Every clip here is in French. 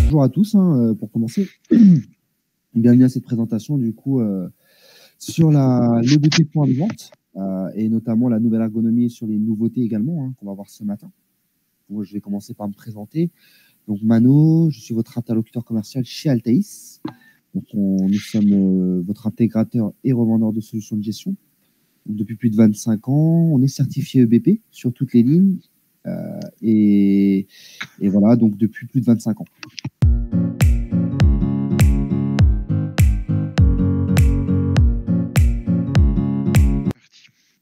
Bonjour à tous, pour commencer. Bienvenue à cette présentation du coup sur le BP point de vente et notamment la nouvelle ergonomie sur les nouveautés également qu'on va voir ce matin. Moi, je vais commencer par me présenter. Donc Mano, je suis votre interlocuteur commercial chez Altaïs. Donc nous sommes votre intégrateur et revendeur de solutions de gestion. Donc, depuis plus de 25 ans, on est certifié EBP sur toutes les lignes et voilà, donc depuis plus de 25 ans.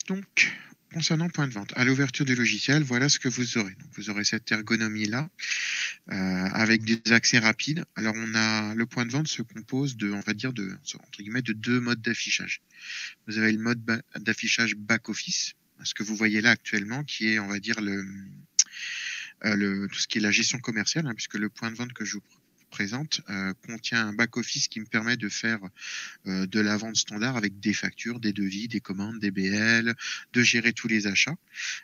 Donc, concernant point de vente, à l'ouverture du logiciel, voilà ce que vous aurez. Donc, vous aurez cette ergonomie-là avec des accès rapides. Alors, le point de vente se compose de, on va dire, entre guillemets, de deux modes d'affichage. Vous avez le mode d'affichage back-office, ce que vous voyez là actuellement, qui est, on va dire, tout ce qui est la gestion commerciale, puisque le point de vente que je vous présente contient un back-office qui me permet de faire de la vente standard avec des factures, des devis, des commandes, des BL, de gérer tous les achats,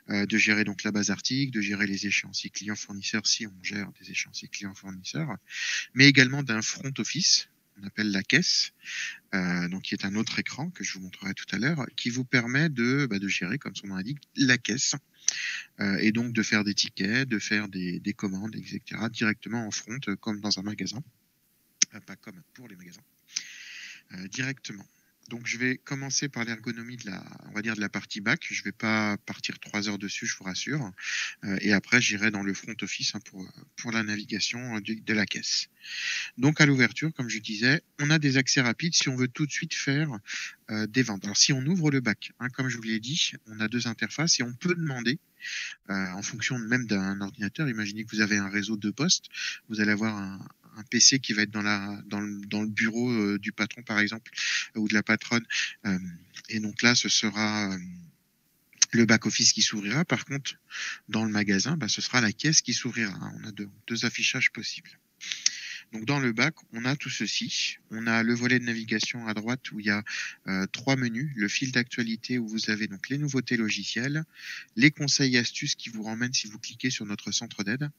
de gérer donc la base article, de gérer les échéanciers clients-fournisseurs si on gère des échéanciers clients-fournisseurs, mais également d'un front office, on appelle la caisse, donc qui est un autre écran que je vous montrerai tout à l'heure, qui vous permet de gérer, comme son nom l'indique, la caisse, et donc de faire des tickets, de faire des commandes, etc., directement en front, comme dans un magasin, pas comme pour les magasins. Directement. Donc je vais commencer par l'ergonomie on va dire de la partie back. Je ne vais pas partir 3 heures dessus, je vous rassure. Et après, j'irai dans le front office pour la navigation de la caisse. Donc à l'ouverture, comme je disais, on a des accès rapides si on veut tout de suite faire des ventes. Alors si on ouvre le back, comme je vous l'ai dit, on a deux interfaces et on peut demander, en fonction même d'un ordinateur, imaginez que vous avez un réseau de postes, vous allez avoir un PC qui va être dans le bureau du patron, par exemple, ou de la patronne. Et donc là, ce sera le back-office qui s'ouvrira. Par contre, dans le magasin, ce sera la caisse qui s'ouvrira. On a deux affichages possibles. Donc dans le bac, on a tout ceci. On a le volet de navigation à droite où il y a 3 menus. Le fil d'actualité où vous avez donc les nouveautés logicielles, les conseils et astuces qui vous ramènent si vous cliquez sur notre centre d'aide,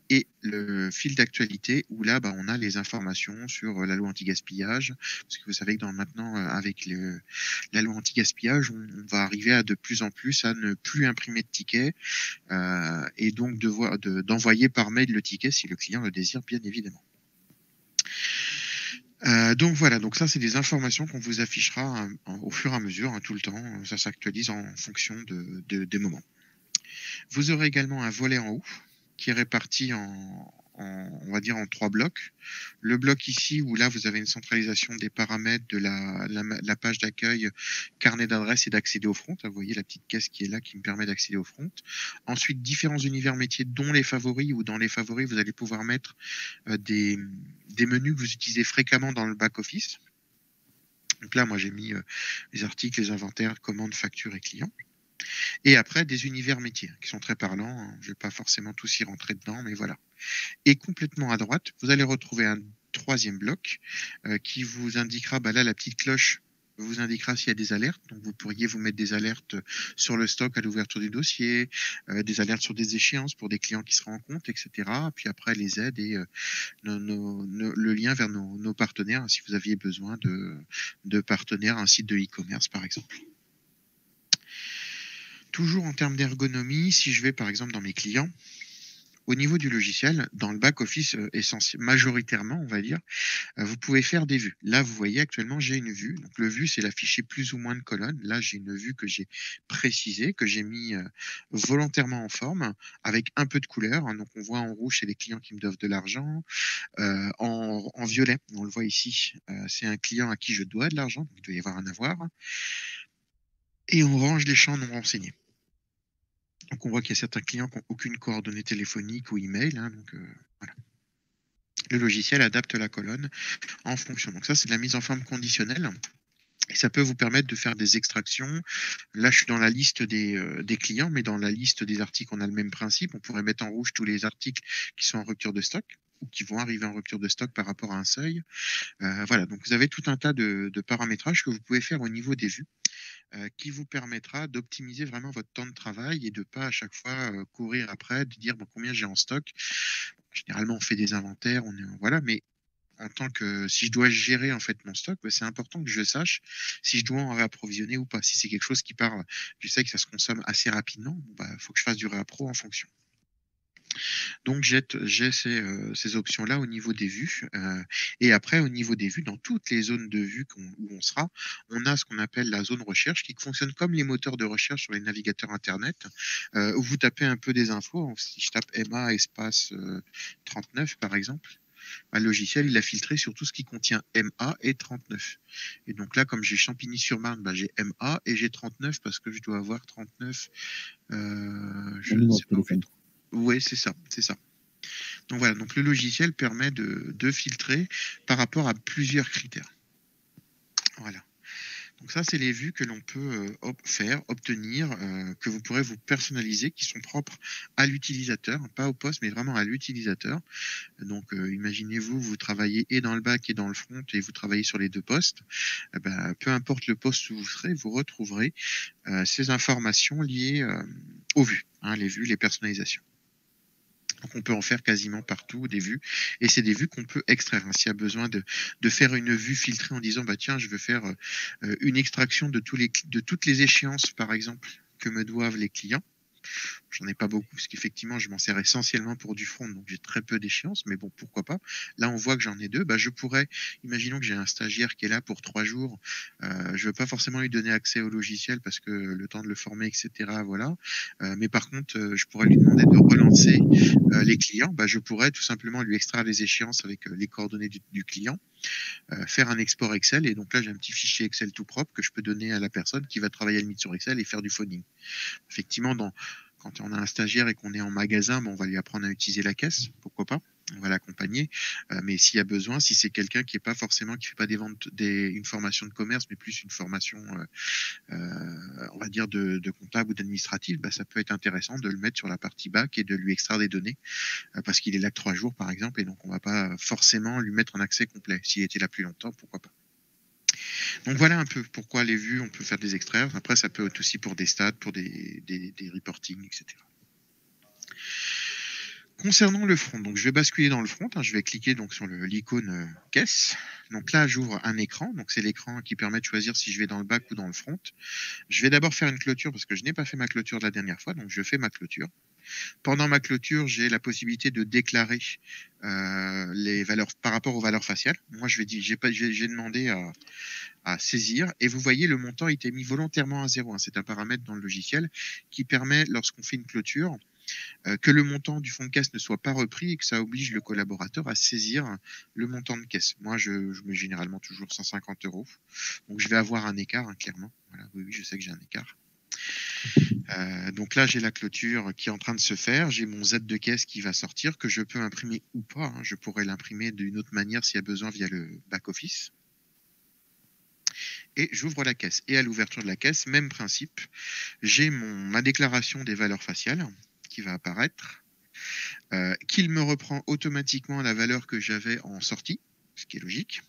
et le fil d'actualité où là, on a les informations sur la loi anti-gaspillage. Parce que vous savez que maintenant, avec la loi anti-gaspillage, on va arriver à de plus en plus à ne plus imprimer de tickets et donc d'envoyer par mail le ticket si le client le désire, bien évidemment. Donc voilà, donc ça c'est des informations qu'on vous affichera au fur et à mesure, tout le temps. Ça s'actualise en fonction des moments. Vous aurez également un volet en haut qui est réparti on va dire en 3 blocs. Le bloc ici où là vous avez une centralisation des paramètres de la page d'accueil, carnet d'adresse et d'accéder au front. Vous voyez la petite caisse qui est là qui me permet d'accéder au front. Ensuite, différents univers métiers dont les favoris, où dans les favoris vous allez pouvoir mettre des menus que vous utilisez fréquemment dans le back-office. Donc là, moi j'ai mis les articles, les inventaires, commandes, factures et clients. Et après, des univers métiers qui sont très parlants. Je ne vais pas forcément tous y rentrer dedans, mais voilà. Et complètement à droite, vous allez retrouver un 3e bloc qui vous indiquera, là, la petite cloche vous indiquera s'il y a des alertes. Donc, vous pourriez vous mettre des alertes sur le stock à l'ouverture du dossier, des alertes sur des échéances pour des clients qui seraient en compte, etc. Puis après, les aides et le lien vers nos partenaires, si vous aviez besoin de partenaires, un site de e-commerce, par exemple. Toujours en termes d'ergonomie, si je vais par exemple dans mes clients, au niveau du logiciel, dans le back-office majoritairement, on va dire, vous pouvez faire des vues. Là, vous voyez actuellement, j'ai une vue. Donc, le vue, c'est l'afficher plus ou moins de colonnes. Là, j'ai une vue que j'ai précisée, que j'ai mis volontairement en forme, avec un peu de couleur. Donc, on voit en rouge, c'est les clients qui me doivent de l'argent. En violet, on le voit ici, c'est un client à qui je dois de l'argent. Donc, il doit y avoir un avoir. Et on range les champs non renseignés. Donc, on voit qu'il y a certains clients qui n'ont aucune coordonnée téléphonique ou email. Donc, voilà. Le logiciel adapte la colonne en fonction. Donc, ça, c'est de la mise en forme conditionnelle. Et ça peut vous permettre de faire des extractions. Là, je suis dans la liste des clients, mais dans la liste des articles, on a le même principe. On pourrait mettre en rouge tous les articles qui sont en rupture de stock ou qui vont arriver en rupture de stock par rapport à un seuil. Voilà, donc vous avez tout un tas de paramétrages que vous pouvez faire au niveau des vues. Qui vous permettra d'optimiser vraiment votre temps de travail et de ne pas à chaque fois courir après, de dire combien j'ai en stock. généralement, on fait des inventaires, voilà, mais en tant que si je dois gérer en fait mon stock, bah, c'est important que je sache si je dois en réapprovisionner ou pas. Si c'est quelque chose qui part, je sais que ça se consomme assez rapidement, bon, bah, faut que je fasse du réappro en fonction. Donc j'ai ces options-là au niveau des vues. Et après au niveau des vues, dans toutes les zones de vue où on sera, on a ce qu'on appelle la zone recherche qui fonctionne comme les moteurs de recherche sur les navigateurs internet, où vous tapez un peu des infos. Si je tape MA espace 39 par exemple, bah, le logiciel il a filtré sur tout ce qui contient MA et 39. Et donc là, comme j'ai Champigny-sur-Marne, bah, j'ai MA et j'ai 39 parce que je dois avoir 39. Un Je ne numéro sais de pas où j'ai téléphone. trop. Oui, c'est ça, c'est ça. Donc voilà, donc le logiciel permet de filtrer par rapport à plusieurs critères. Voilà. Donc ça, c'est les vues que l'on peut faire, obtenir, que vous pourrez vous personnaliser, qui sont propres à l'utilisateur, pas au poste, mais vraiment à l'utilisateur. Donc imaginez-vous, vous travaillez et dans le back et dans le front, et vous travaillez sur les deux postes. Eh ben, peu importe le poste où vous serez, vous retrouverez ces informations liées aux vues, hein, les vues, les personnalisations. Donc on peut en faire quasiment partout des vues, et c'est des vues qu'on peut extraire. Hein. S'il y a besoin de faire une vue filtrée en disant bah tiens je veux faire une extraction de toutes les échéances par exemple que me doivent les clients. J'en ai pas beaucoup parce qu'effectivement, je m'en sers essentiellement pour du front, donc j'ai très peu d'échéances, mais bon, pourquoi pas. Là, on voit que j'en ai deux. Bah, je pourrais, imaginons que j'ai un stagiaire qui est là pour 3 jours. Je veux pas forcément lui donner accès au logiciel parce que le temps de le former, etc. Voilà. Mais par contre, je pourrais lui demander de relancer les clients. Bah, je pourrais tout simplement lui extraire les échéances avec les coordonnées du client, faire un export Excel. Et donc là, j'ai un petit fichier Excel tout propre que je peux donner à la personne qui va travailler à la limite sur Excel et faire du phoning. Effectivement, quand on a un stagiaire et qu'on est en magasin, on va lui apprendre à utiliser la caisse, pourquoi pas, on va l'accompagner. Mais s'il y a besoin, si c'est quelqu'un qui fait pas des ventes, une formation de commerce, mais plus une formation, on va dire de comptable ou d'administratif, bah, ça peut être intéressant de le mettre sur la partie back et de lui extraire des données, parce qu'il est là que 3 jours par exemple, et donc on va pas forcément lui mettre un accès complet. S'il était là plus longtemps, pourquoi pas. Donc voilà un peu pourquoi les vues, on peut faire des extraits. Après, ça peut être aussi pour des stats, pour des reportings, etc. Concernant le front, donc je vais basculer dans le front, hein, je vais cliquer donc sur l'icône caisse. Donc là, j'ouvre un écran, donc c'est l'écran qui permet de choisir si je vais dans le back ou dans le front. Je vais d'abord faire une clôture parce que je n'ai pas fait ma clôture de la dernière fois, donc je fais ma clôture. Pendant ma clôture, j'ai la possibilité de déclarer les valeurs par rapport aux valeurs faciales. Moi, j'ai demandé à saisir, et vous voyez le montant a été mis volontairement à 0. Hein. C'est un paramètre dans le logiciel qui permet, lorsqu'on fait une clôture, que le montant du fonds de caisse ne soit pas repris et que ça oblige le collaborateur à saisir le montant de caisse. Moi, je mets généralement toujours 150 €. Donc, je vais avoir un écart, hein, clairement. Voilà, oui, je sais que j'ai un écart. Donc là, j'ai la clôture qui est en train de se faire. J'ai mon Z de caisse qui va sortir, que je peux imprimer ou pas. Hein. Je pourrais l'imprimer d'une autre manière s'il y a besoin via le back-office. Et j'ouvre la caisse. Et à l'ouverture de la caisse, même principe, j'ai ma déclaration des valeurs faciales qui va apparaître, qu'il me reprend automatiquement la valeur que j'avais en sortie, ce qui est logique.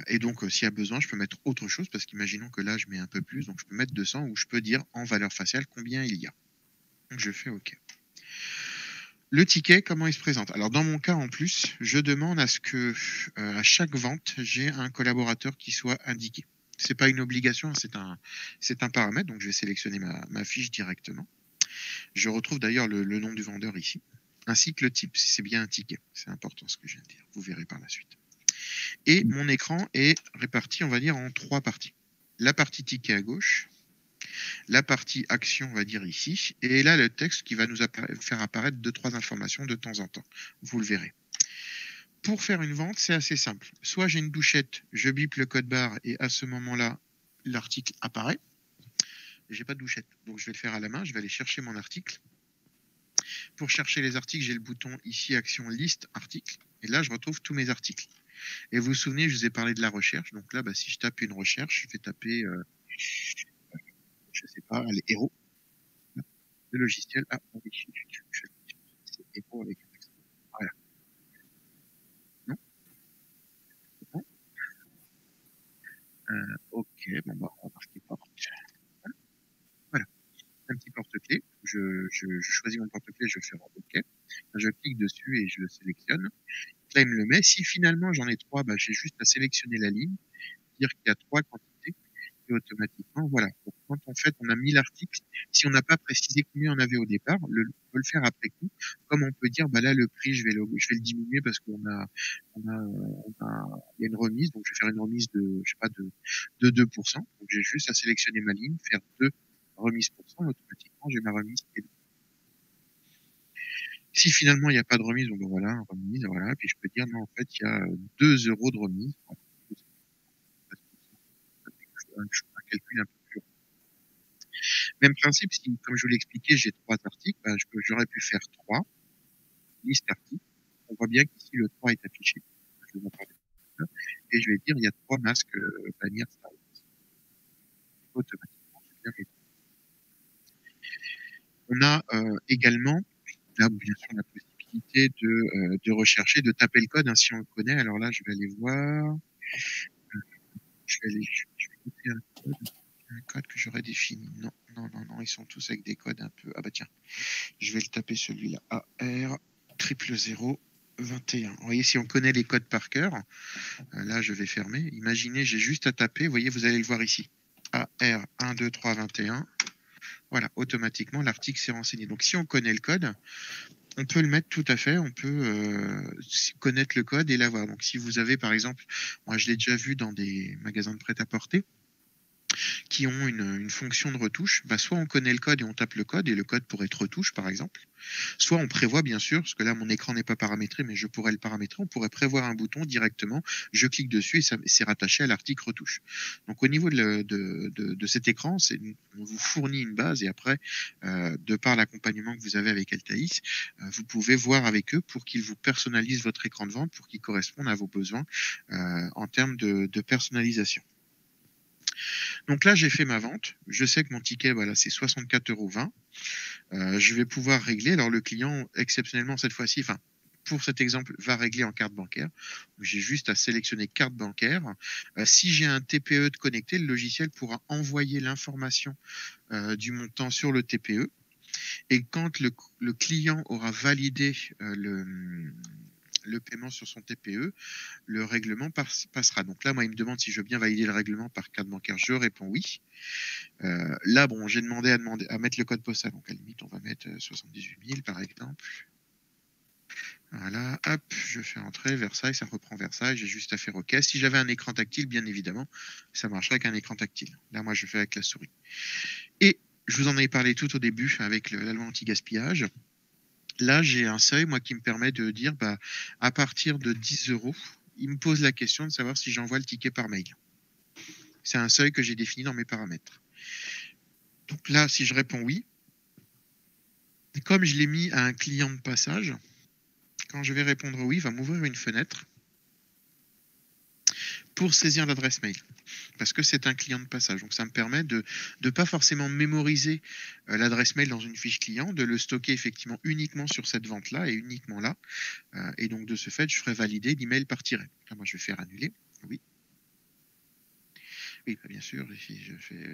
Et donc, s'il y a besoin, je peux mettre autre chose, parce qu'imaginons que là, je mets un peu plus, donc je peux mettre 200, ou je peux dire en valeur faciale combien il y a. Donc, je fais OK. Le ticket, comment il se présente? Alors, dans mon cas, en plus, je demande à ce que, à chaque vente, j'ai un collaborateur qui soit indiqué. C'est pas une obligation, c'est un paramètre, donc je vais sélectionner ma fiche directement. Je retrouve d'ailleurs le nom du vendeur ici, ainsi que le type, si c'est bien un ticket. C'est important ce que je viens de dire, vous verrez par la suite. Et mon écran est réparti, on va dire, en 3 parties. La partie ticket à gauche, la partie action, on va dire ici, et là le texte qui va nous faire apparaître 2-3 informations de temps en temps. Vous le verrez. Pour faire une vente, c'est assez simple. Soit j'ai une douchette, je bip le code barre et à ce moment-là, l'article apparaît. J'ai pas de douchette, donc je vais le faire à la main. Je vais aller chercher mon article. Pour chercher les articles, j'ai le bouton ici action liste article, et là je retrouve tous mes articles. Et vous vous souvenez, je vous ai parlé de la recherche. Donc là, si je tape une recherche, je vais taper, je sais pas, les héros. Le logiciel. Ah, oui, c'est héros avec un accent. Voilà. Non, non. Ok, bon, on va marquer porte. Voilà. Un petit porte-clés. Je choisis mon porte-clés, je fais OK. Je clique dessus et je le sélectionne. Là, il me le met. Si finalement j'en ai 3, bah, j'ai juste à sélectionner la ligne, dire qu'il y a 3 quantités et automatiquement, voilà. Donc, quand en fait on a mis l'article, si on n'a pas précisé combien on avait au départ, on peut le faire après coup. Comme on peut dire, bah là, le prix, je vais le diminuer parce il y a une remise, donc je vais faire une remise de, je sais pas, de 2%. Donc, j'ai juste à sélectionner ma ligne, faire 2 remises pour cent, automatiquement, j'ai ma remise qui est. Si finalement il n'y a pas de remise, bon ben voilà, remise, voilà, puis je peux dire non, en fait, il y a 2 € de remise. Voilà. Un calcul un peu plus long. Même principe, si, comme je vous l'ai expliqué, j'ai 3 articles, ben, j'aurais pu faire 3 listes articles. On voit bien qu'ici le 3 est affiché. Je vais montrer et je vais dire il y a 3 masques bannières automatiquement. On a également là, bien sûr, la possibilité de rechercher, de taper le code hein, si on le connaît. Alors là, je vais aller voir. Je vais noter un code que j'aurais défini. Non, non, non, non, ils sont tous avec des codes un peu. Ah bah tiens, je vais le taper celui-là. AR 00021. Vous voyez, si on connaît les codes par cœur, là je vais fermer. Imaginez, j'ai juste à taper. Vous voyez, vous allez le voir ici. AR 1, 2, 3, 21. Voilà, automatiquement, l'article s'est renseigné. Donc si on connaît le code, on peut le mettre tout à fait, on peut connaître le code et l'avoir. Donc si vous avez par exemple, moi je l'ai déjà vu dans des magasins de prêt-à-porter qui ont une fonction de retouche, bah, soit on connaît le code et on tape le code et le code pourrait être retouche par exemple, soit on prévoit bien sûr, parce que là mon écran n'est pas paramétré mais je pourrais le paramétrer, on pourrait prévoir un bouton directement, je clique dessus et c'est rattaché à l'article retouche. Donc au niveau de cet écran, on vous fournit une base et après, de par l'accompagnement que vous avez avec Altaïs, vous pouvez voir avec eux pour qu'ils vous personnalisent votre écran de vente pour qu'il corresponde à vos besoins en termes de personnalisation. Donc là, j'ai fait ma vente. Je sais que mon ticket, voilà, c'est 64,20 €. Je vais pouvoir régler. Alors, le client, exceptionnellement, cette fois-ci, enfin, pour cet exemple, va régler en carte bancaire. J'ai juste à sélectionner carte bancaire. Si j'ai un TPE de connecté, le logiciel pourra envoyer l'information du montant sur le TPE. Et quand le client aura validé le paiement sur son TPE, le règlement passera. Donc là, moi, il me demande si je veux bien valider le règlement par carte bancaire. Je réponds oui. Là, bon, j'ai demandé à mettre le code postal. Donc à la limite, on va mettre 78 000 par exemple. Voilà, hop, je fais entrer Versailles, ça reprend Versailles. J'ai juste à faire OK. Si j'avais un écran tactile, bien évidemment, ça marcherait avec un écran tactile. Là, moi, je fais avec la souris. Et je vous en avais parlé tout au début avec la loi anti-gaspillage. Là, j'ai un seuil, moi, qui me permet de dire, bah, à partir de 10 €, il me pose la question de savoir si j'envoie le ticket par mail. C'est un seuil que j'ai défini dans mes paramètres. Donc là, si je réponds oui, comme je l'ai mis à un client de passage, quand je vais répondre oui, il va m'ouvrir une fenêtre pour saisir l'adresse mail. Parce que c'est un client de passage. Donc ça me permet de ne pas forcément mémoriser l'adresse mail dans une fiche client, de le stocker effectivement uniquement sur cette vente-là et uniquement là. Et donc de ce fait, je ferai valider l'email par tiret. Là, moi, je vais faire annuler. Oui. Oui, bah, bien sûr. Ici, je fais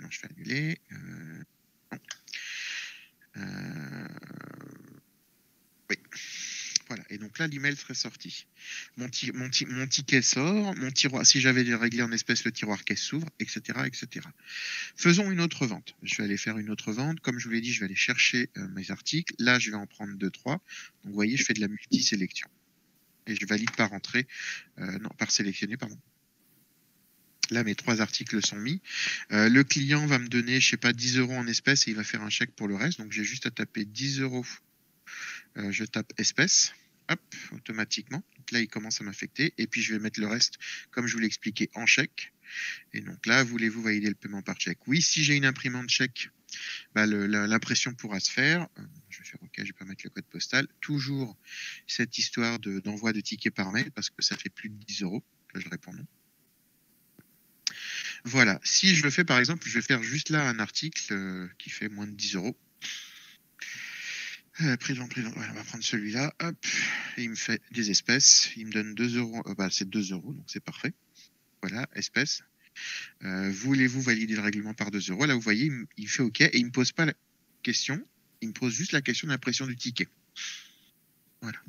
non, je fais annuler. Non. Oui. Voilà. Et donc là, l'email serait sorti. Mon ticket sort, mon tiroir, si j'avais réglé en espèces, le tiroir caisse s'ouvre, etc., etc. Faisons une autre vente. Je vais aller faire une autre vente. Comme je vous l'ai dit, je vais aller chercher mes articles. Là, je vais en prendre 2, 3. Donc, vous voyez, je fais de la multi-sélection. Et je valide par entrée, non, par sélectionner, pardon. Là, mes 3 articles sont mis. Le client va me donner, je sais pas, 10 € en espèces et il va faire un chèque pour le reste. Donc, j'ai juste à taper 10 €. Je tape espèces. Hop, automatiquement. Donc là, il commence à m'affecter. Et puis, je vais mettre le reste, comme je vous l'ai expliqué, en chèque. Et donc là, voulez-vous valider le paiement par chèque? Oui, si j'ai une imprimante chèque, bah, l'impression pourra se faire. Je vais faire OK, je vais pas mettre le code postal. Toujours cette histoire d'envoi de tickets par mail parce que ça fait plus de 10 €. Là, je réponds non. Voilà. Si je le fais, par exemple, je vais faire juste là un article qui fait moins de 10 €. Prélevant. Ouais, on va prendre celui-là. Hop. Et il me fait des espèces. Il me donne 2 €. Bah, c'est 2 €, donc c'est parfait. Voilà, espèces. Voulez-vous valider le règlement par 2 €? Là, vous voyez, il fait OK et il me pose pas la question. Il me pose juste la question de l'impression du ticket. Voilà.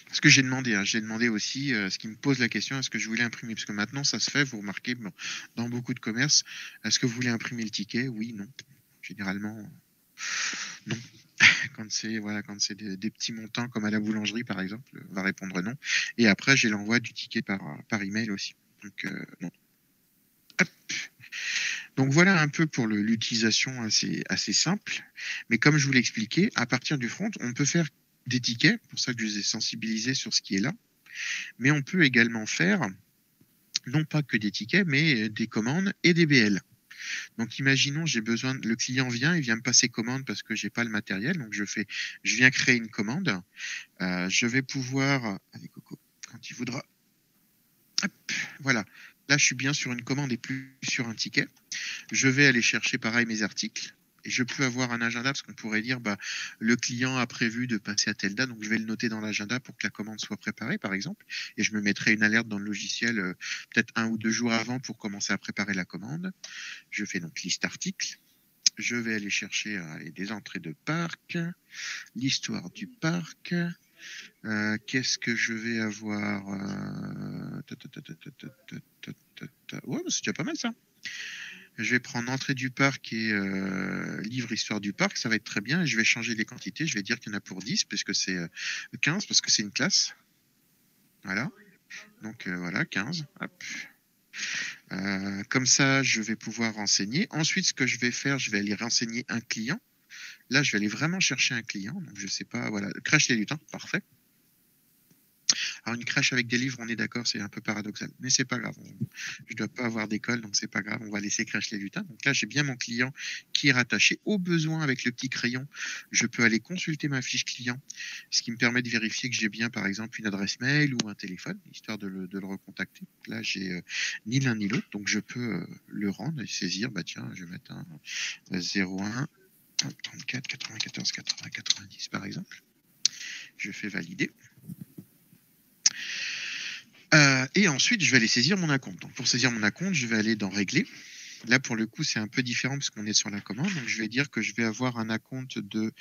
Parce que j'ai demandé, hein, j'ai demandé aussi ce qui me pose la question, est-ce que je voulais imprimer? Parce que maintenant, ça se fait, vous remarquez, bon, dans beaucoup de commerces, est-ce que vous voulez imprimer le ticket? Oui, non. Généralement, non. Quand c'est voilà, quand c'est des petits montants comme à la boulangerie, par exemple, on va répondre non. Et après, j'ai l'envoi du ticket par email aussi. Donc, non. Hop. Donc voilà un peu pour l'utilisation assez simple. Mais comme je vous l'ai expliqué, à partir du front, on peut faire des tickets, pour ça que je vous ai sensibilisé sur ce qui est là. Mais on peut également faire, non pas que des tickets, mais des commandes et des BL. Donc imaginons, le client vient, il vient me passer commande parce que j'ai pas le matériel, donc je viens créer une commande. Je vais pouvoir, allez Coco, quand il voudra, hop, voilà. Là, je suis bien sur une commande et plus sur un ticket. Je vais aller chercher pareil mes articles. Et je peux avoir un agenda parce qu'on pourrait dire bah, le client a prévu de passer à telle date, donc je vais le noter dans l'agenda pour que la commande soit préparée, par exemple. Et je me mettrai une alerte dans le logiciel peut-être 1 ou 2 jours avant pour commencer à préparer la commande. Je fais donc liste article. Je vais aller chercher des entrées de parc, l'histoire du parc. Qu'est-ce que je vais avoir ouais, c'est déjà pas mal ça. Je vais prendre entrée du parc et livre histoire du parc, ça va être très bien. Et je vais changer les quantités, je vais dire qu'il y en a pour 10, puisque c'est 15, parce que c'est une classe. Voilà. Donc voilà, 15. Hop. Comme ça, je vais pouvoir renseigner. Ensuite, ce que je vais faire, je vais aller renseigner un client. Là, je vais aller vraiment chercher un client. Donc, je sais pas, voilà, crèche les lutins, parfait. Alors, une crèche avec des livres, on est d'accord, c'est un peu paradoxal, mais c'est pas grave. Je dois pas avoir d'école, donc c'est pas grave. On va laisser crèche les lutins. Donc là, j'ai bien mon client qui est rattaché. Au besoin, avec le petit crayon, je peux aller consulter ma fiche client, ce qui me permet de vérifier que j'ai bien, par exemple, une adresse mail ou un téléphone, histoire de le recontacter. Là, j'ai ni l'un ni l'autre, donc je peux le rendre et saisir. Bah tiens, je vais mettre un 01 34 94 80 90 par exemple. Je fais valider. Et ensuite, je vais aller saisir mon acompte. Donc, pour saisir mon acompte, je vais aller dans Régler. Là, pour le coup, c'est un peu différent parce qu'on est sur la commande. Donc, je vais dire que je vais avoir un acompte de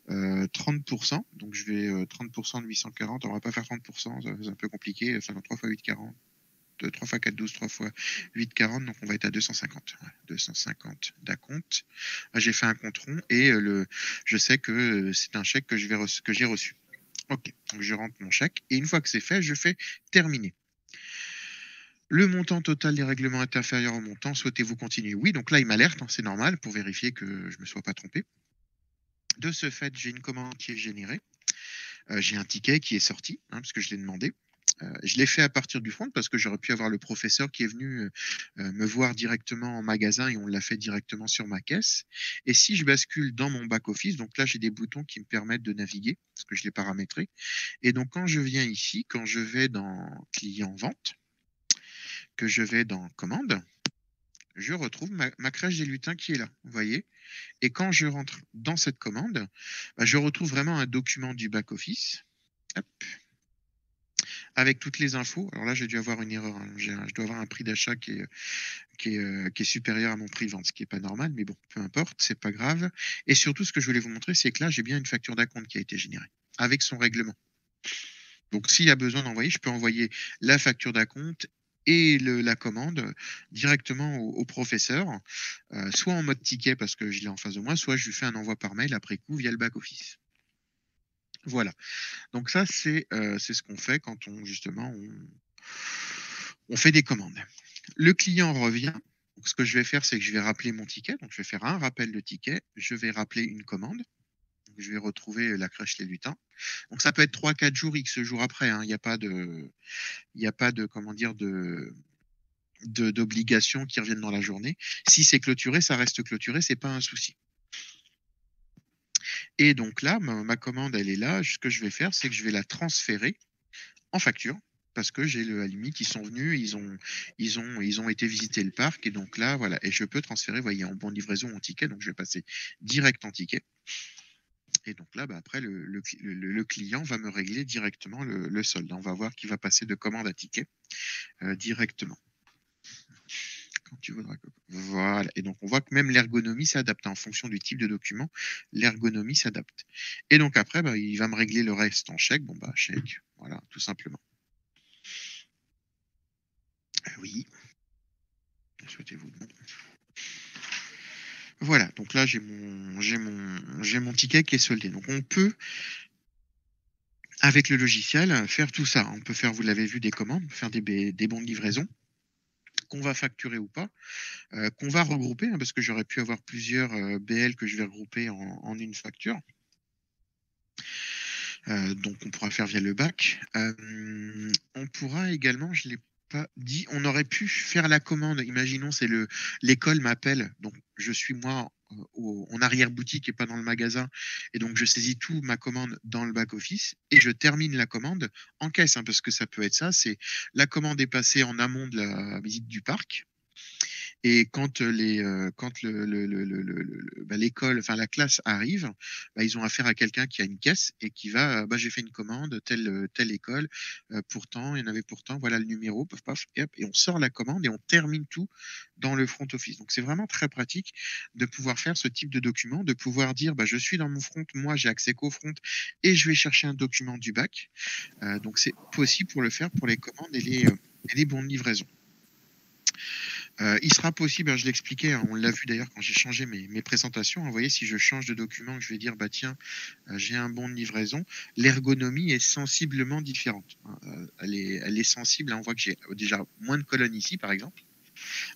30%. Donc, je vais 30% de 840. On ne va pas faire 30%, c'est un peu compliqué. Enfin, 3 fois 8, 40. 3 fois 4, 12, 3 fois 8, 40. Donc, on va être à 250. Ouais, 250 d'acompte. J'ai fait un compte rond et je sais que c'est un chèque que j'ai reçu. OK. Donc, je rentre mon chèque. Et une fois que c'est fait, je fais terminer. Le montant total des règlements est inférieur au montant. Souhaitez-vous continuer? Oui, donc là, il m'alerte, hein, c'est normal, pour vérifier que je ne me sois pas trompé. De ce fait, j'ai une commande qui est générée. J'ai un ticket qui est sorti, hein, parce que je l'ai demandé. Je l'ai fait à partir du front parce que j'aurais pu avoir le professeur qui est venu me voir directement en magasin et on l'a fait directement sur ma caisse. Et si je bascule dans mon back-office, donc là, j'ai des boutons qui me permettent de naviguer parce que je l'ai paramétré. Et donc, quand je viens ici, quand je vais dans client-vente, que je vais dans commande, je retrouve ma crèche des lutins qui est là, vous voyez. Et quand je rentre dans cette commande, bah, je retrouve vraiment un document du back-office avec toutes les infos. Alors là, j'ai dû avoir une erreur, hein. Je dois avoir un prix d'achat qui est supérieur à mon prix de vente, ce qui n'est pas normal, mais bon, peu importe, c'est pas grave. Et surtout, ce que je voulais vous montrer, c'est que là, j'ai bien une facture d'acompte qui a été générée avec son règlement. Donc, s'il y a besoin d'envoyer, je peux envoyer la facture d'acompte et la commande directement au professeur, soit en mode ticket parce que je l'ai en face de moi, soit je lui fais un envoi par mail après coup via le back-office. Voilà. Donc ça, c'est ce qu'on fait quand justement on fait des commandes. Le client revient. Donc, ce que je vais faire, c'est que je vais rappeler mon ticket. Donc, je vais faire un rappel de ticket. Je vais rappeler une commande. Donc, je vais retrouver la crèche Les Lutins. Donc, ça peut être 3-4 jours, X jours après, hein. Il n'y a pas de, comment dire, d'obligations qui reviennent dans la journée. Si c'est clôturé, ça reste clôturé, c'est pas un souci. Et donc là, ma commande, elle est là. Ce que je vais faire, c'est que je vais la transférer en facture parce que j'ai le Alimi qui sont venus, ils ont été visiter le parc et donc là, voilà. Et je peux transférer, vous voyez, en bon de livraison mon ticket. Donc je vais passer direct en ticket. Et donc là, bah, après, le client va me régler directement le solde. On va voir qu'il va passer de commande à ticket directement. quand tu voudras. Voilà. Et donc, on voit que même l'ergonomie s'adapte en fonction du type de document. L'ergonomie s'adapte. Et donc, après, bah, il va me régler le reste en chèque. Bon, bah, chèque. Voilà, tout simplement. Oui. Souhaitez-vous non. Voilà. Donc là, j'ai mon ticket qui est soldé. Donc, on peut, avec le logiciel, faire tout ça. On peut faire, vous l'avez vu, des commandes, faire des bons de livraison qu'on va facturer ou pas, qu'on va regrouper, hein, parce que j'aurais pu avoir plusieurs BL que je vais regrouper en une facture. Donc on pourra faire via le bac. On pourra également, je ne l'ai pas dit, on aurait pu faire la commande. Imaginons, c'est l'école m'appelle, donc je suis moi en arrière-boutique et pas dans le magasin, et donc je saisis tout ma commande dans le back-office et je termine la commande en caisse, hein, parce que ça peut être ça, c'est la commande est passée en amont de la visite du parc. Et quand l'école, enfin la classe arrive, bah, ils ont affaire à quelqu'un qui a une caisse et qui va, bah, j'ai fait une commande, telle école, pourtant, il y en avait pourtant, voilà le numéro, paf, paf, et on sort la commande et on termine tout dans le front office. Donc c'est vraiment très pratique de pouvoir faire ce type de document, de pouvoir dire, bah, je suis dans mon front, moi j'ai accès qu'au front et je vais chercher un document du bac. Donc c'est possible pour le faire pour les commandes et les bons de livraison. Il sera possible, je l'expliquais, hein, on l'a vu d'ailleurs quand j'ai changé mes présentations. Vous voyez, si je change de document, que je vais dire, bah tiens, j'ai un bon de livraison, l'ergonomie est sensiblement différente. Elle est sensible. Hein, on voit que j'ai déjà moins de colonnes ici, par exemple.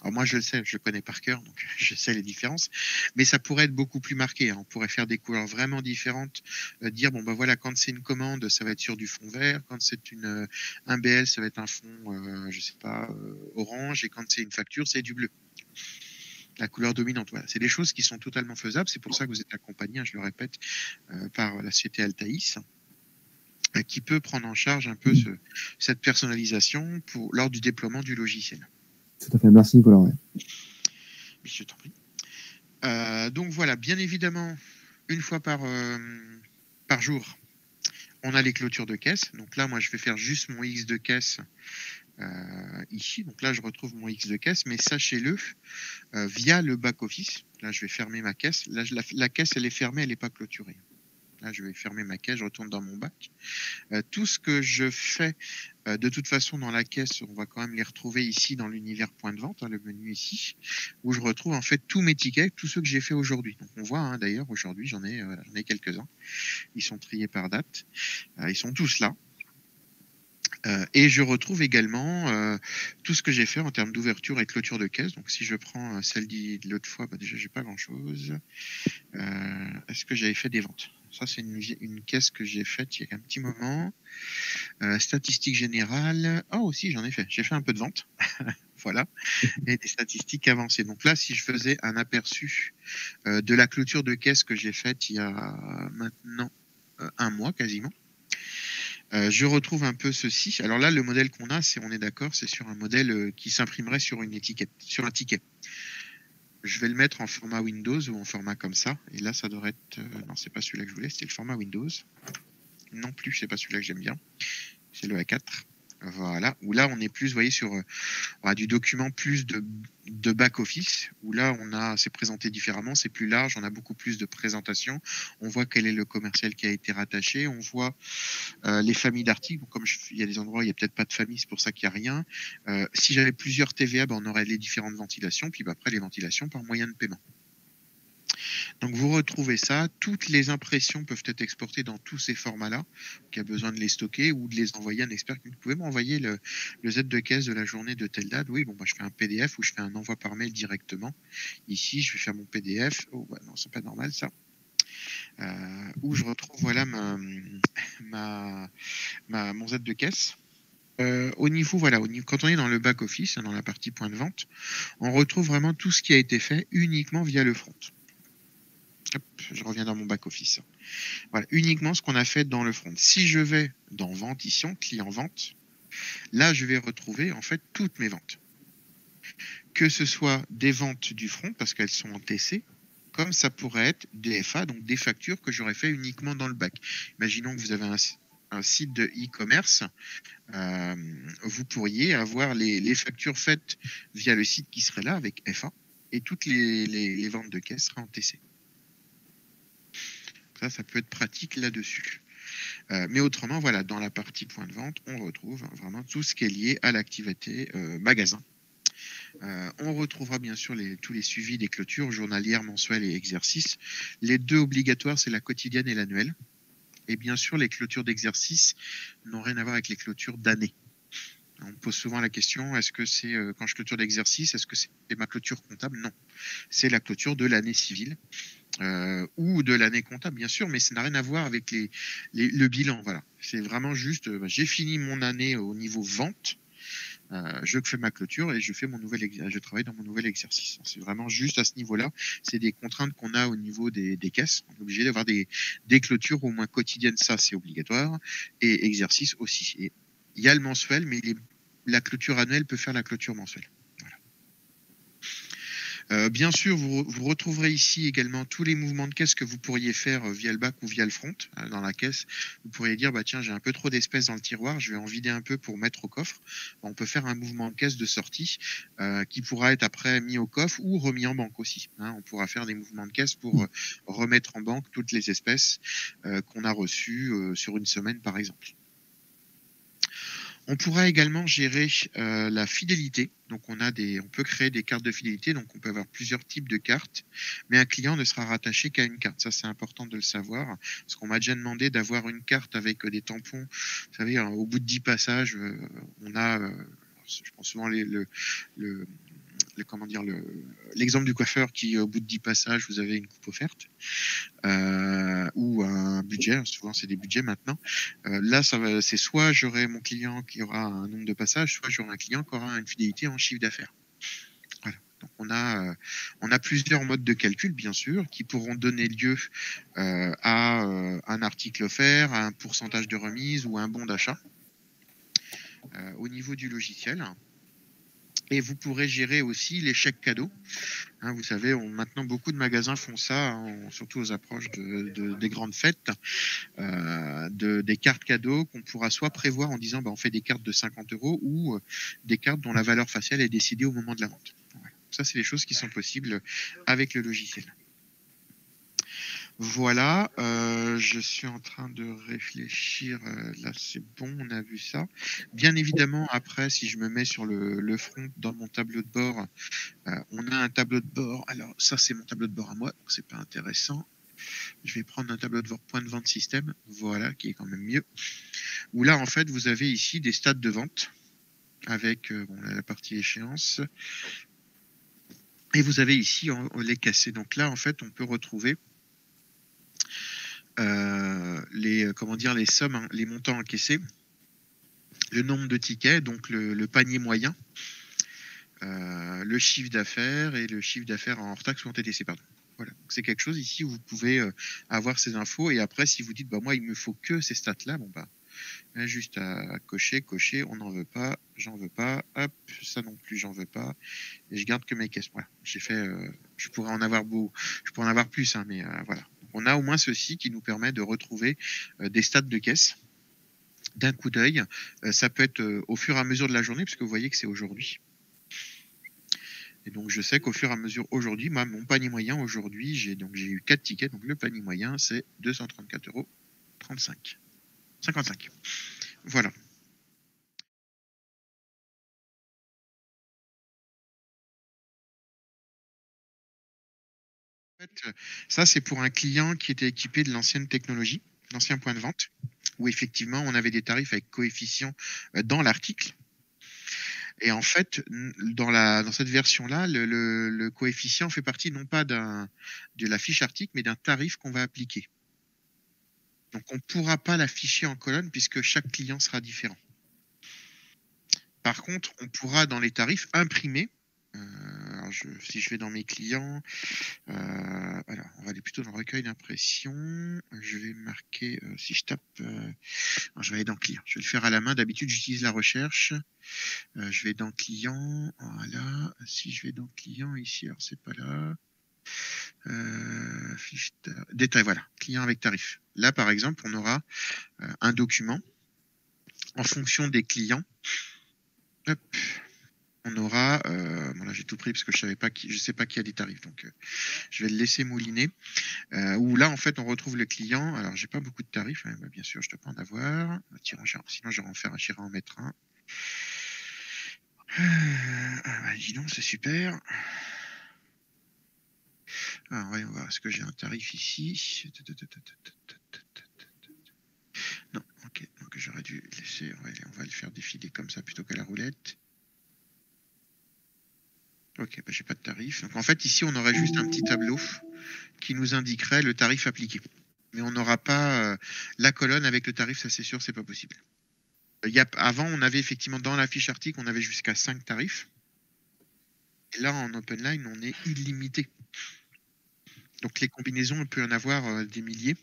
Alors moi, je le sais, je le connais par cœur, donc je sais les différences. Mais ça pourrait être beaucoup plus marqué. Hein. On pourrait faire des couleurs vraiment différentes. Dire, bon, bah voilà, quand c'est une commande, ça va être sur du fond vert. Quand c'est un BL, ça va être un fond, je sais pas, orange. Et quand c'est une facture, c'est du bleu. La couleur dominante, voilà. C'est des choses qui sont totalement faisables. C'est pour ça que vous êtes accompagné, hein, je le répète, par la société Altaïs, qui peut prendre en charge un peu cette personnalisation lors du déploiement du logiciel. Tout à fait, merci Nicolas. Ouais. Je t'en prie. Donc voilà, bien évidemment, une fois par jour, on a les clôtures de caisse. Donc là, moi, je vais faire juste mon X de caisse ici. Donc là, je retrouve mon X de caisse, mais sachez-le, via le back-office. Là, je vais fermer ma caisse. Là, la caisse, elle est fermée, elle n'est pas clôturée. Là, je vais fermer ma caisse, je retourne dans mon bac. Tout ce que je fais, de toute façon, dans la caisse, on va quand même les retrouver ici dans l'univers point de vente, hein, le menu ici, où je retrouve en fait tous mes tickets, tous ceux que j'ai fait aujourd'hui. Donc on voit, hein, d'ailleurs, aujourd'hui, j'en ai quelques-uns. Ils sont triés par date. Ils sont tous là. Et je retrouve également tout ce que j'ai fait en termes d'ouverture et de clôture de caisse. Donc si je prends celle de l'autre fois, bah déjà j'ai pas grand chose. Est-ce que j'avais fait des ventes? Ça c'est une caisse que j'ai faite il y a un petit moment. Statistiques générales. Oh aussi j'en ai fait. J'ai fait un peu de vente. Voilà. Et des statistiques avancées. Donc là si je faisais un aperçu de la clôture de caisse que j'ai faite il y a maintenant un mois quasiment. Je retrouve un peu ceci. Alors là, le modèle qu'on a, on est d'accord, c'est sur un modèle qui s'imprimerait sur une étiquette, sur un ticket. Je vais le mettre en format Windows ou en format comme ça. Et là, ça devrait être... non, c'est pas celui-là que je voulais, c'était le format Windows. Non plus, c'est pas celui-là que j'aime bien. C'est le A4. Voilà. Où là, on est plus, vous voyez, sur du document plus de back-office, où là, c'est présenté différemment, c'est plus large, on a beaucoup plus de présentations. On voit quel est le commercial qui a été rattaché, on voit les familles d'articles. Comme il y a des endroits où il n'y a peut-être pas de famille, c'est pour ça qu'il n'y a rien. Si j'avais plusieurs TVA, on aurait les différentes ventilations, puis après les ventilations par moyen de paiement. Donc vous retrouvez ça, toutes les impressions peuvent être exportées dans tous ces formats-là, qui a besoin de les stocker ou de les envoyer à un expert. Vous pouvez m'envoyer le Z de caisse de la journée de telle date. Oui, je fais un PDF ou je fais un envoi par mail directement. Ici, je vais faire mon PDF. Oh, non, c'est pas normal ça. Où je retrouve voilà mon Z de caisse. Au niveau, quand on est dans le back-office, dans la partie point de vente, on retrouve vraiment tout ce qui a été fait uniquement via le front. Hop, je reviens dans mon back-office. Voilà, uniquement ce qu'on a fait dans le front. Si je vais dans vente ici, client vente, là je vais retrouver en fait toutes mes ventes. Que ce soit des ventes du front parce qu'elles sont en TC, comme ça pourrait être des FA, donc des factures que j'aurais fait uniquement dans le bac. Imaginons que vous avez un site de e-commerce vous pourriez avoir les factures faites via le site qui serait là avec FA et toutes les ventes de caisse seraient en TC. Ça peut être pratique là-dessus. Mais autrement, voilà, dans la partie point de vente, on retrouve vraiment tout ce qui est lié à l'activité magasin. On retrouvera bien sûr tous les suivis des clôtures journalières, mensuelles et exercices. Les deux obligatoires, c'est la quotidienne et l'annuelle. Et bien sûr, les clôtures d'exercice n'ont rien à voir avec les clôtures d'année. On me pose souvent la question, est-ce que c'est quand je clôture d'exercice, est-ce que c'est ma clôture comptable? Non, c'est la clôture de l'année civile. Ou de l'année comptable, bien sûr, mais ça n'a rien à voir avec le bilan. Voilà. C'est vraiment juste, j'ai fini mon année au niveau vente, je fais ma clôture et je travaille dans mon nouvel exercice. C'est vraiment juste à ce niveau-là. C'est des contraintes qu'on a au niveau des caisses. On est obligé d'avoir des clôtures au moins quotidiennes, ça c'est obligatoire, et exercice aussi. Et il y a le mensuel, mais la clôture annuelle peut faire la clôture mensuelle. Bien sûr, vous retrouverez ici également tous les mouvements de caisse que vous pourriez faire via le back ou via le front. Dans la caisse, vous pourriez dire, bah, tiens, j'ai un peu trop d'espèces dans le tiroir, je vais en vider un peu pour mettre au coffre. On peut faire un mouvement de caisse de sortie qui pourra être après mis au coffre ou remis en banque aussi. On pourra faire des mouvements de caisse pour remettre en banque toutes les espèces qu'on a reçues sur une semaine, par exemple. On pourra également gérer la fidélité. Donc, on peut créer des cartes de fidélité. Donc, on peut avoir plusieurs types de cartes, mais un client ne sera rattaché qu'à une carte. Ça, c'est important de le savoir, parce qu'on m'a déjà demandé d'avoir une carte avec des tampons. Vous savez, au bout de 10 passages, on a, je pense souvent l'exemple du coiffeur qui, au bout de 10 passages, vous avez une coupe offerte. Ou un budget, souvent c'est des budgets maintenant. Là, c'est soit j'aurai mon client qui aura un nombre de passages, soit j'aurai un client qui aura une fidélité en chiffre d'affaires. Voilà. Donc on a plusieurs modes de calcul, bien sûr, qui pourront donner lieu à un article offert, à un pourcentage de remise ou à un bon d'achat au niveau du logiciel. Et vous pourrez gérer aussi les chèques cadeaux. Vous savez, maintenant beaucoup de magasins font ça, surtout aux approches des grandes fêtes, des cartes cadeaux qu'on pourra soit prévoir en disant on fait des cartes de 50 € ou des cartes dont la valeur faciale est décidée au moment de la vente. Voilà. Ça, c'est les choses qui sont possibles avec le logiciel. Voilà, je suis en train de réfléchir. Là, c'est bon, on a vu ça. Bien évidemment, après, si je me mets sur le front dans mon tableau de bord, on a un tableau de bord. Alors, ça, c'est mon tableau de bord à moi, donc c'est pas intéressant. Je vais prendre un tableau de bord point de vente système, voilà, qui est quand même mieux. Où là, en fait, vous avez ici des stades de vente avec la partie échéance. Et vous avez ici les cassés. Donc là, en fait, on peut retrouver les sommes, les montants encaissés, le nombre de tickets, donc le panier moyen, le chiffre d'affaires et le chiffre d'affaires en hors taxe ou en TTC, pardon. Voilà. C'est quelque chose ici où vous pouvez avoir ces infos, et après si vous dites moi il me faut que ces stats là, juste à cocher, on n'en veut pas, j'en veux pas, hop, ça non plus j'en veux pas, et je garde que mes caisses. Voilà. J'ai fait, je pourrais en avoir plus, mais voilà. On a au moins ceci qui nous permet de retrouver des stats de caisse d'un coup d'œil. Ça peut être au fur et à mesure de la journée, puisque vous voyez que c'est aujourd'hui. Et donc je sais qu'au fur et à mesure aujourd'hui, mon panier moyen aujourd'hui, j'ai eu 4 tickets, donc le panier moyen c'est 234,55 €. Voilà. En fait, ça c'est pour un client qui était équipé de l'ancienne technologie, l'ancien point de vente, où effectivement on avait des tarifs avec coefficient dans l'article. Et en fait, dans cette version-là, le coefficient fait partie non pas de la fiche article, mais d'un tarif qu'on va appliquer. Donc on ne pourra pas l'afficher en colonne puisque chaque client sera différent. Par contre, on pourra dans les tarifs imprimer. Si je vais dans mes clients, alors on va aller plutôt dans le recueil d'impression. Je vais marquer, si je tape, je vais aller dans client. Je vais le faire à la main. D'habitude, j'utilise la recherche. Je vais dans client. Voilà. Si je vais dans client ici, alors c'est pas là. Fiche détail, voilà. Client avec tarif. Là, par exemple, on aura un document en fonction des clients. hop, on aura, bon là j'ai tout pris parce que je sais pas qui a des tarifs, donc je vais le laisser mouliner. Où là en fait on retrouve le client. Alors j'ai pas beaucoup de tarifs, hein, bien sûr je dois pas en avoir. Sinon j'irai en mettre un. Dis donc, c'est super. Alors voyons voir, est-ce que j'ai un tarif ici? Non, ok, donc j'aurais dû laisser, on va le faire défiler comme ça plutôt qu'à la roulette. Ok, bah, j'ai pas de tarif. Donc en fait ici on aurait juste un petit tableau qui nous indiquerait le tarif appliqué. Mais on n'aura pas la colonne avec le tarif, ça c'est sûr, c'est pas possible. Avant on avait effectivement dans la fiche article, on avait jusqu'à 5 tarifs. Et là en OpenLine on est illimité. Donc les combinaisons, on peut en avoir des milliers.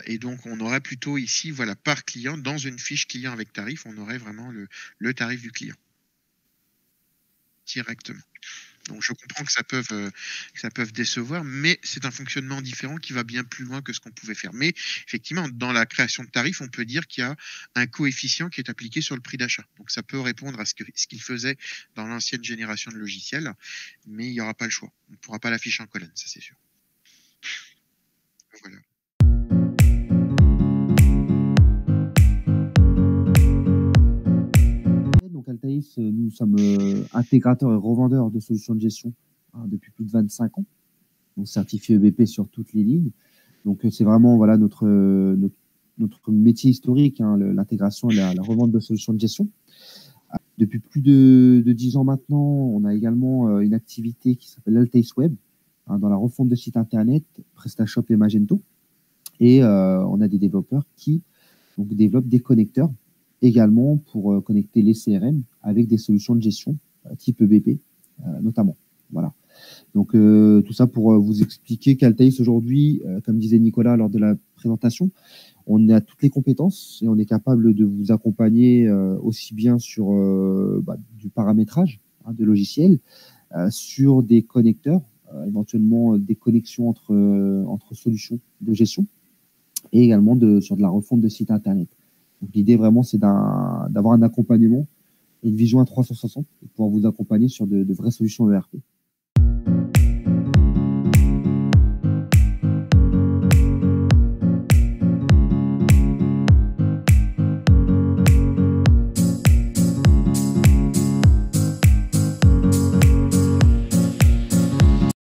Et donc on aurait plutôt ici, voilà, par client, dans une fiche client avec tarif, on aurait vraiment le tarif du client directement. Donc je comprends que ça peut décevoir, mais c'est un fonctionnement différent qui va bien plus loin que ce qu'on pouvait faire. Mais effectivement, dans la création de tarifs, on peut dire qu'il y a un coefficient qui est appliqué sur le prix d'achat. Donc ça peut répondre à ce qu'il faisait dans l'ancienne génération de logiciels, mais il n'y aura pas le choix. On ne pourra pas l'afficher en colonne, ça c'est sûr. Voilà. Donc Altaïs, nous sommes intégrateurs et revendeurs de solutions de gestion depuis plus de 25 ans, donc certifié EBP sur toutes les lignes. Donc c'est vraiment voilà, notre métier historique, hein, l'intégration et la revente de solutions de gestion. Depuis plus de 10 ans maintenant, on a également une activité qui s'appelle Altaïs Web, hein, dans la refonte de sites internet, PrestaShop et Magento. Et on a des développeurs qui donc, développent des connecteurs également pour connecter les CRM avec des solutions de gestion type EBP notamment. Voilà. Donc tout ça pour vous expliquer qu'Altaïs aujourd'hui, comme disait Nicolas lors de la présentation, on a toutes les compétences et on est capable de vous accompagner aussi bien sur du paramétrage de logiciels, sur des connecteurs, éventuellement des connexions entre solutions de gestion et également sur de la refonte de sites internet. Donc l'idée vraiment c'est d'avoir un accompagnement et une vision à 360 pour pouvoir vous accompagner sur de vraies solutions ERP.